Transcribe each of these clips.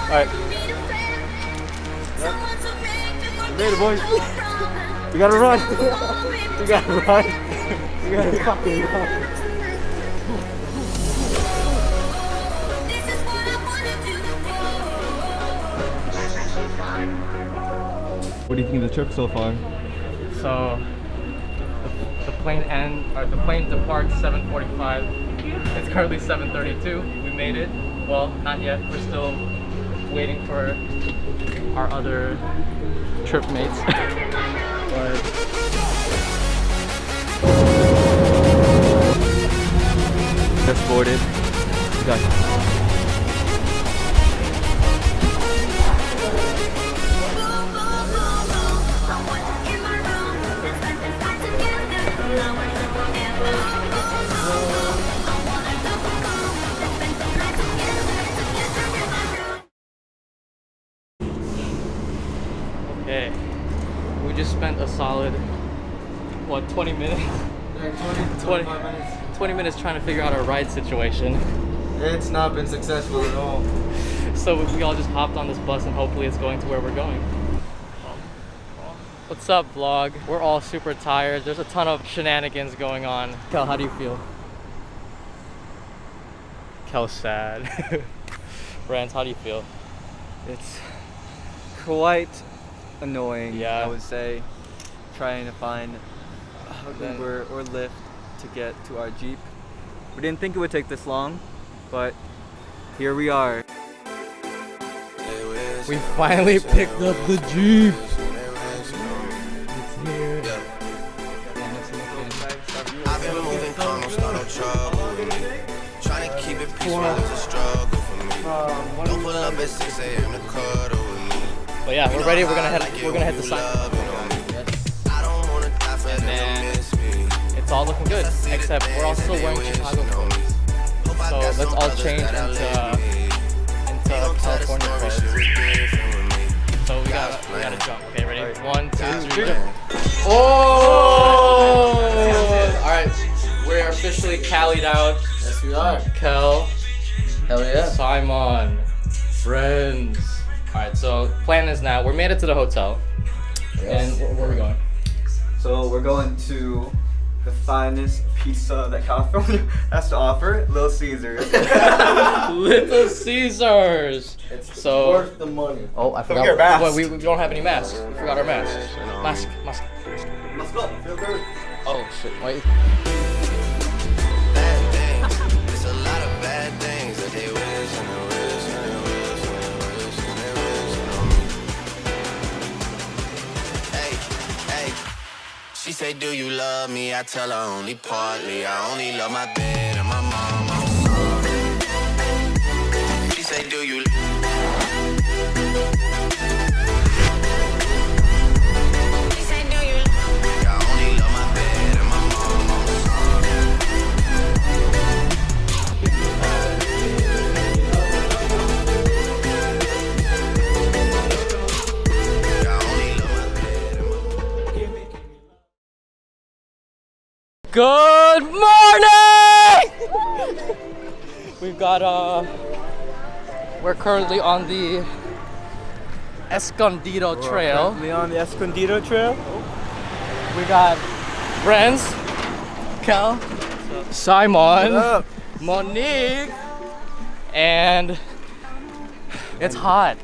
Alright. We made it, boys. We gotta run. We gotta run. We gotta fucking run. What do you think of the trip so far? So the plane departs 7:45. It's currently 7:32. We made it. Well, not yet. We're still waiting for our other trip mates. But just boarded. okay, we just spent a solid, what, 20 minutes? Yeah, 25 minutes. 20 minutes trying to figure out our ride situation. It's not been successful at all. So we all just hopped on this bus and hopefully it's going to where we're going. What's up, vlog? We're all super tired. There's a ton of shenanigans going on. Kel, how do you feel? Kel's sad. Rance, how do you feel? It's quite annoying, Yeah. I would say, trying to find Uber or Lyft to get to our Jeep. We didn't think it would take this long, but here we are. We finally picked up the Jeep. It's here. I've been moving calm, don't start no trouble with me. Trying to keep it peaceful is a struggle for me. Don't pull up at 6 a.m. to cuddle with me. But yeah, we're ready. We're gonna head to Sony. And it's all looking good, except we're all still wearing Chicago clothes. So let's all change into California clothes. So we gotta jump. Okay, ready? 1, 2, 3. Oh! All right, we're officially Cali'd out. Yes, we are. Kel, Hell yeah. Simon, friends. All right, so plan is now we're made it to the hotel, Yes. and where are we going? So we're going to the finest pizza that California has to offer, Little Caesars. Little Caesars. It's So- worth the money. Oh, I forgot. get a mask. Well, we don't have any masks. We forgot our masks. Mask. Let's go. Feel good. Oh shit! Wait. Bad things, it's a lot of bad things that they wish and they wish and they wish and they wish and they wish on me. Hey, she say, do you love me? I tell her only partly. I only love my bed and my mom. I'm sorry. She say, do you? She say, do you? I only love my bed and my mom. I'm sorry. I only love my bed and my mom. Good morning! We've got we're currently on the Escondido trail. Currently on the Escondido trail. We got friends, Kel, Simon, Monique, and it's hot.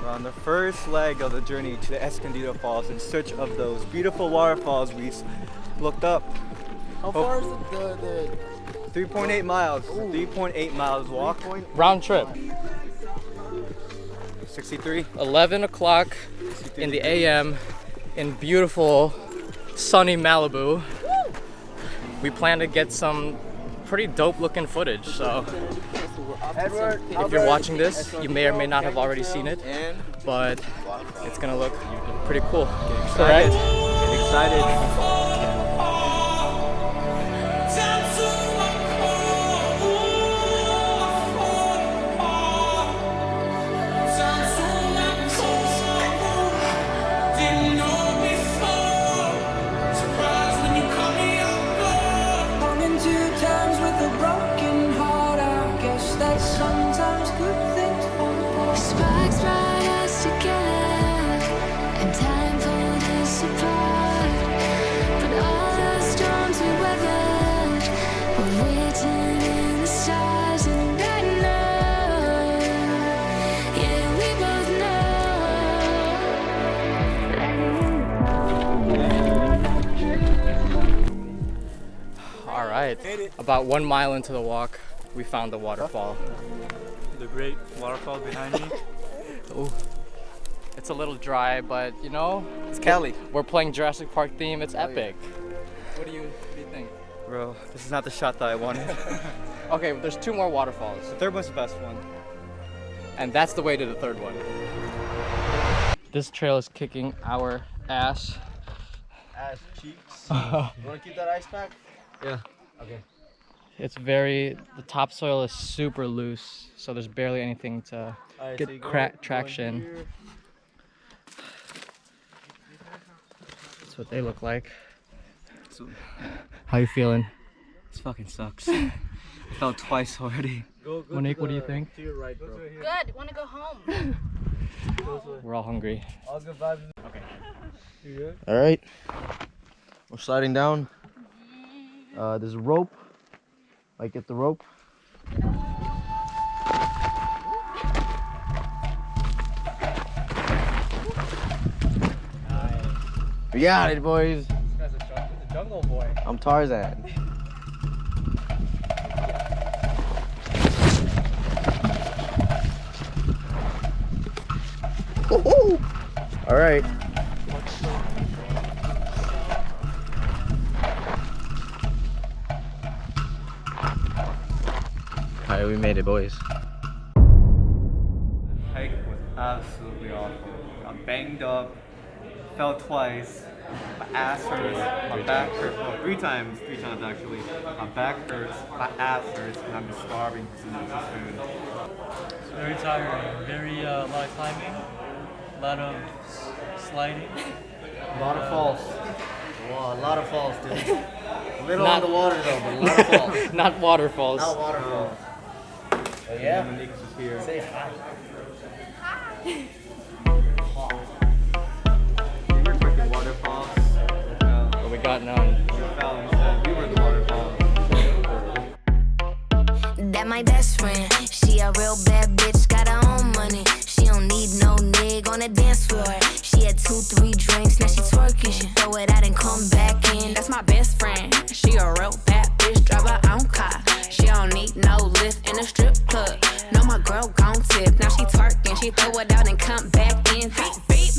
We're on the first leg of the journey to the Escondido Falls in search of those beautiful waterfalls we looked up. How far is it? 3.8 miles. 3.8 miles walk. Round trip. 63. 11 o'clock in the AM in beautiful sunny Malibu. We plan to get some pretty dope looking footage, so if you're watching this, you may or may not have already seen it, but it's gonna look pretty cool. Correct? Get excited. About 1 mile into the walk, we found the waterfall. The great waterfall behind me. Ooh. It's a little dry, but you know, It's Cali. we're playing Jurassic Park theme. It's epic. What do you think? Bro, this is not the shot that I wanted. Okay, there's 2 more waterfalls, The third one's the best one. and that's the way to the 3rd one. This trail is kicking our ass. Ass cheeks. You want to keep that ice pack? Yeah. Okay. It's very, the topsoil is super loose, so there's barely anything to Alright, get so you go in traction. here. That's what they look like. How you feeling? This fucking sucks. I fell twice already. Go Monique, to what do you the- think? To your right, bro. Good. Want to go home? We're all hungry. All good vibes. Okay. You good? All right. We're sliding down. There's a rope. Like, get the rope. We got it, boys. This guy's a jungle boy. I'm Tarzan. Woo-hoo! All right. All right, we made it, boys. Hike was absolutely awful. I'm banged up, fell twice, my ass hurts, my back hurts, well, three times actually. My back hurts, my ass hurts, and I'm just starving for some food. Very tiring. Very a lot of climbing, a lot of sliding. A lot of falls. Wow, a lot of falls, dude. A little Not- on the water though, but a lot of falls. Not waterfalls. Not waterfalls. But yeah. Monique's just here. Say hi. We were talking waterfalls. But we got none. We fell instead. We were the waterfalls. That my best friend. She a real bad bitch, got her own money. She don't need no nig on the dance floor. She had 2-3 drinks, now she twerking. She throw it out and come back in. That's my best friend. She a real bad bitch, drive her own car. She don't need no lift in a strip club. No, my girl gon' tip. Now she twerking, she throw it out and come back in. Beep, beep.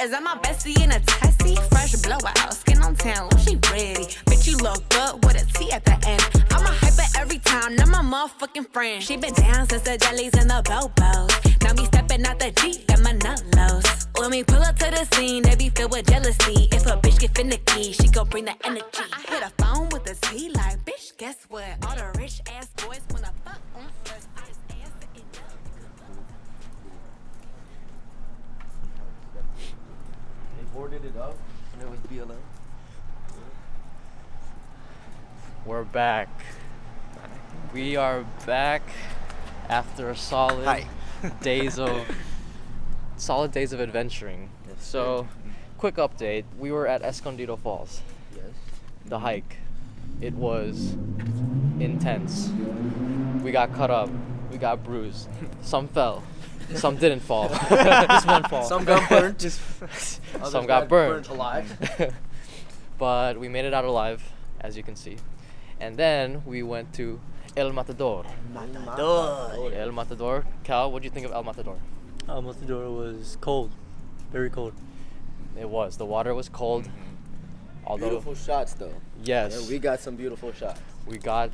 Is that my bestie in a tessie? Fresh blowout, skin on town, she ready. Bitch, you look good with a T at the end. I'm a hyper every time, not my motherfucking friend. She been down since the jellies and the bobos. Now me stepping out the Jeep, got my nut lows. When we pull up to the scene, they be filled with jealousy. If a bitch get finicky, she gon' bring the energy. I hit a phone with a T like, bitch, guess what? All the rich ass boys wanna fuck on first. I just answer it. They boarded it up and it was BLM. We're back. We are back after a solid days of adventuring. So, quick update. We were at Escondido Falls. Yes. The hike. It was intense. We got cut up. We got bruised. Some fell. Some didn't fall. Just one fall. Some got burnt. Some got burned. alive. But we made it out alive, as you can see. And then we went to El Matador. El Matador. Cal, what do you think of El Matador? Matador was cold, very cold. It was. The water was cold. Although, Beautiful shots though. yes, Yeah, we got some beautiful shots. we got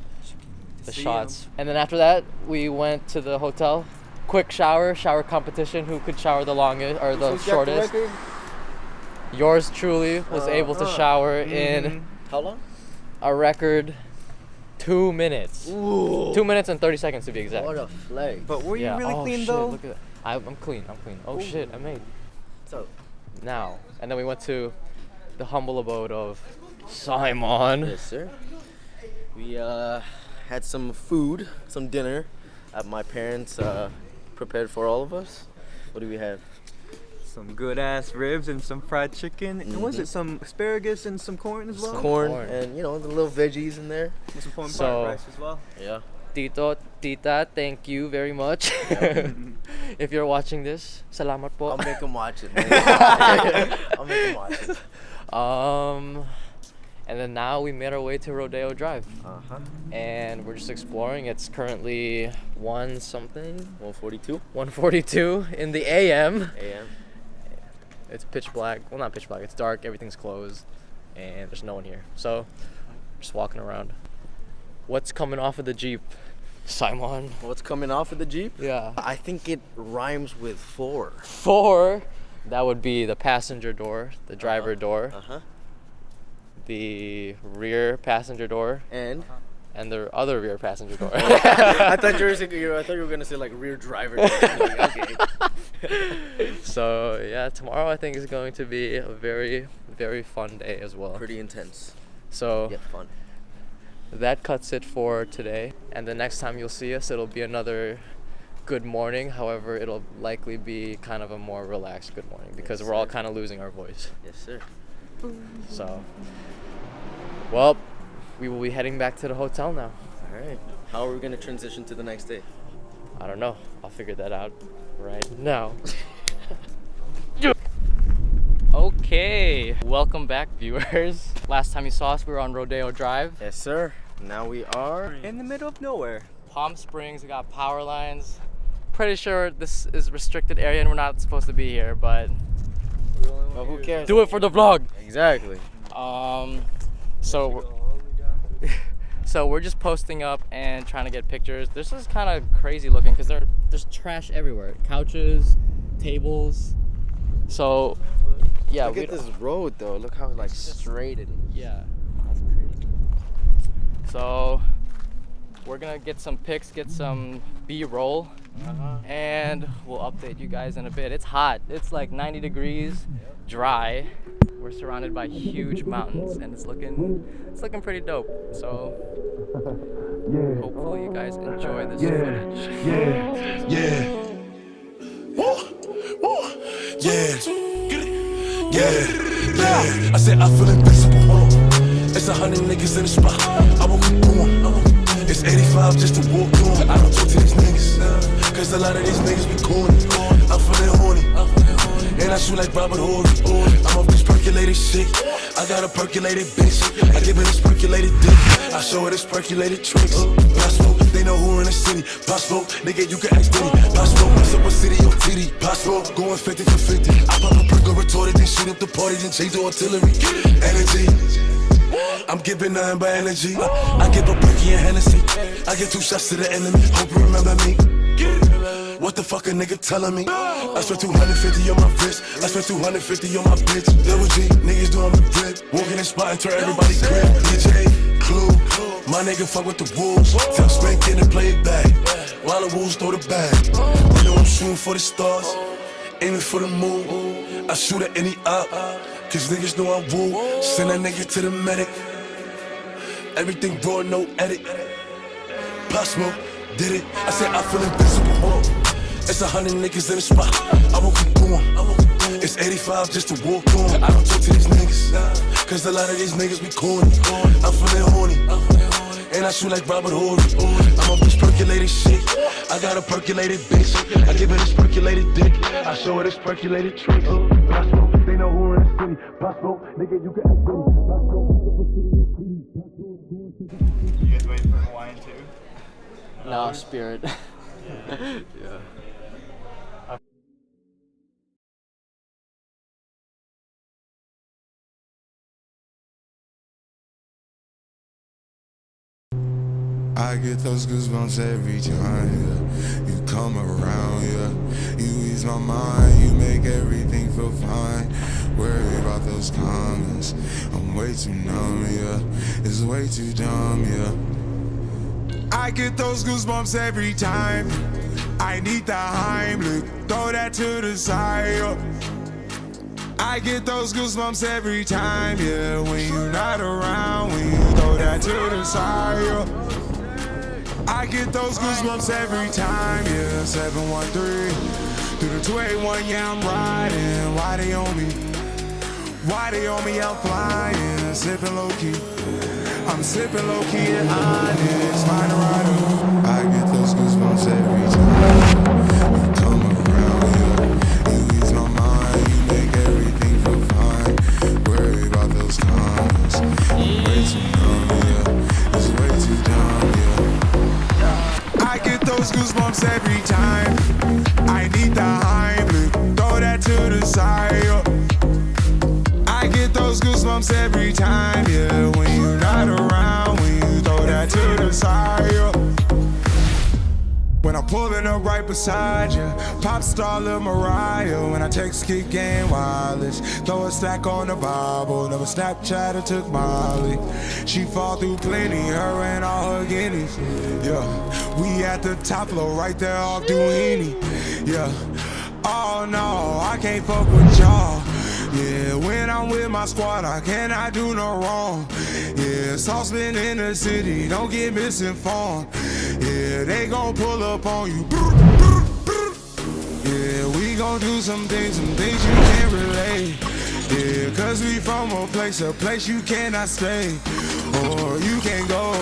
the shots. And then after that, we went to the hotel. Quick shower competition. Who could shower the longest or the Who's got shortest? record? Yours truly was able to shower in How long? a record 2 minutes. Ooh. 2 minutes and 30 seconds to be exact. What a flex. But were you Yeah. really Oh, clean shit, though? Look at that. I'm clean. Oh shit, I made. So, Now. And then we went to the humble abode of Simon. yes, sir. We had some food, some dinner at my parents' prepared for all of us. What do we have? Some good ass ribs and some fried chicken. And was it some asparagus and some corn as well? Corn Corn. and, you know, the little veggies in there. With some corn So- fried rice as well. Yeah. Tito, Tita, thank you very much. If you're watching this, salamat po. I'll make them watch it, man. I'll make them watch it. And then now we made our way to Rodeo Drive. And And we're just exploring. It's currently 142 1:42 in the AM. a.m. It's pitch black. Well, not pitch black. It's dark. Everything's closed. And there's no one here. So, just walking around. What's coming off of the Jeep, Simon? What's coming off of the Jeep? Yeah. I think it rhymes with 4. 4. That would be the passenger door, the driver door, the rear passenger door, And the other rear passenger door. I thought you were gonna say like rear driver. Okay. So yeah, tomorrow I think is going to be a very, very fun day as well. Pretty intense. So Yet fun. that cuts it for today. And the next time you'll see us, it'll be another good morning. However, it'll likely be kind of a more relaxed good morning because we're all kind of losing our voice. Yes, sir. So, well, we will be heading back to the hotel now. All right. How are we gonna transition to the next day? I don't know. I'll figure that out right now. Okay, welcome back, viewers. Last time you saw us, we were on Rodeo Drive. Yes, sir. Now we are in the middle of nowhere. Palm Springs, we got power lines. Pretty sure this is a restricted area and we're not supposed to be here, but Well, who cares? do it for the vlog. Exactly. So we're just posting up and trying to get pictures. This is kind of crazy looking because there's trash everywhere. Couches, tables. So yeah, Look at this road though. Look how like straight it is. Yeah, that's crazy. So we're gonna get some pics, get some B-roll, and we'll update you guys in a bit. It's hot. It's like 90 degrees, dry. We're surrounded by huge mountains, and it's looking pretty dope. So hopefully you guys enjoy this footage. Yeah. I said I feel invincible. It's 100 niggas in the spot. I won't keep going. It's 85 just to walk on. I don't talk to these niggas, cause a lot of these niggas be corny. I'm feeling horny, and I shoot like Robert Horry. I'm off this percolated shit. I got a percolated bitch. I give her this percolated dick. I show her this percolated tricks. Possible, they know who in the city. Possible, nigga, you can act dirty. Possible, what's up with city or TD? Possible, going 50 for 50. I pop a perk or retorted, then shoot up the party, then change the artillery. Energy. I'm giving nothing but energy. I give a Berkey and Hennessy. I get 2 shots to the enemy. Hope you remember me. What the fuck a nigga telling me? I spent 250 on my wrist. I spent 250 on my bitch. Double G, niggas doing the drip. Walking in spot and turn everybody grip. DJ, Clue, my nigga fuck with the wolves. Tell Spank in and play it back. While the wolves throw the bag. You know I'm shooting for the stars, aiming for the moon. I shoot at any op, cause niggas know I'm woo. Send that nigga to the medic. Everything raw, no edit. Pop Smoke, did it. I said I feel invincible. It's 100 niggas in the spot. I won't keep going. It's 85 just to walk on. I don't talk to these niggas, cause a lot of these niggas be corny. I'm feeling horny, and I shoot like Robert Horry. I'm off this percolated shit. I got a percolated bitch. I give her this percolated dick. I show her this percolated tricks. Possible, they know who in the city. Possible, nigga, you can act dirty. You guys waiting for Hawaiian too? No, Spirit. Yeah. I get those goosebumps every time, yeah. You come around, yeah. You ease my mind, you make everything feel fine. Worry about those comments, I'm way too numb, yeah. It's way too dumb, yeah. I get those goosebumps every time. I need the Heimlich, throw that to the side, yeah. I get those goosebumps every time, yeah. When you're not around, when you throw that to the side, yeah. I get those goosebumps every time, yeah. 713 through the 281, yeah, I'm riding. Why they on me? Why they on me? I'm flying, sipping low key. I'm sipping low key at Onyx, find a rider. I get those goosebumps every time. You come around, yeah. You ease my mind, you make everything feel fine. Worry about those comments. those goosebumps every time. I need the Heimlich, throw that to the side. I get those goosebumps every time, yeah. When you're not around, when you throw that to the side. When I'm pulling up right beside you, pop star Lil Mariah. When I text kick game wireless, throw a stack on the Bible. Never Snapchat or took Molly. She fall through plenty, her and all her guineas. Yeah, we at the top floor, right there off Duini. Yeah, oh no, I can't fuck with y'all. Yeah, when I'm with my squad, I cannot do no wrong. Yeah, sauce been in the city, don't get misinformed. Yeah, they gon' pull up on you. Yeah, we gon' do some things you can't relate. Yeah, cause we from a place you cannot stay. Or you can't go,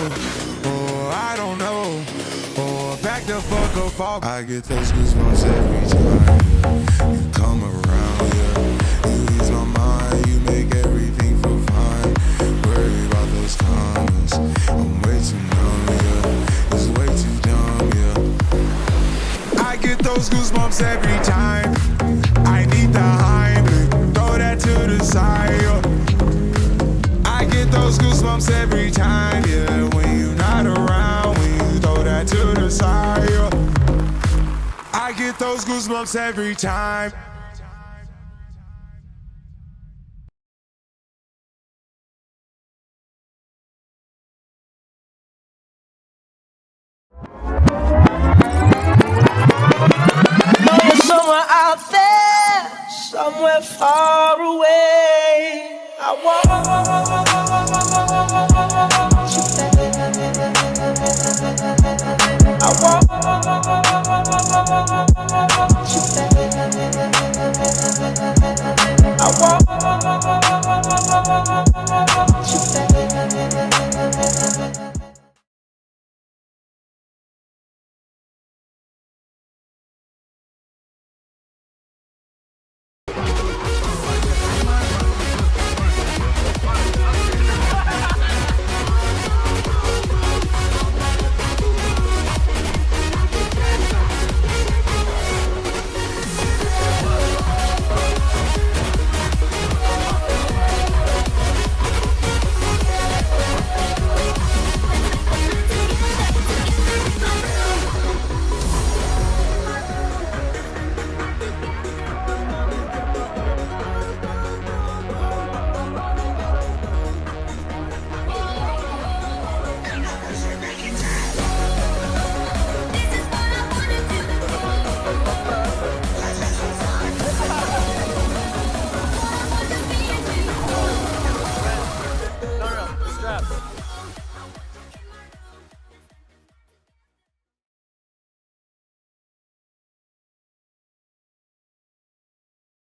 or I don't know. Or back the fuck up off. I get those goosebumps every time you come around, yeah. You ease my mind, you make everything feel fine. Worry about those comments, I'm way too numb, yeah. It's way too dumb, yeah. I get those goosebumps every time. I need the Heimlich, throw that to the side, yeah. I get those goosebumps every time, yeah. When you're not around, when you throw that to the side, yeah. I get those goosebumps every time. Somewhere out there, somewhere far away, I want you back. I want you back. I want you back.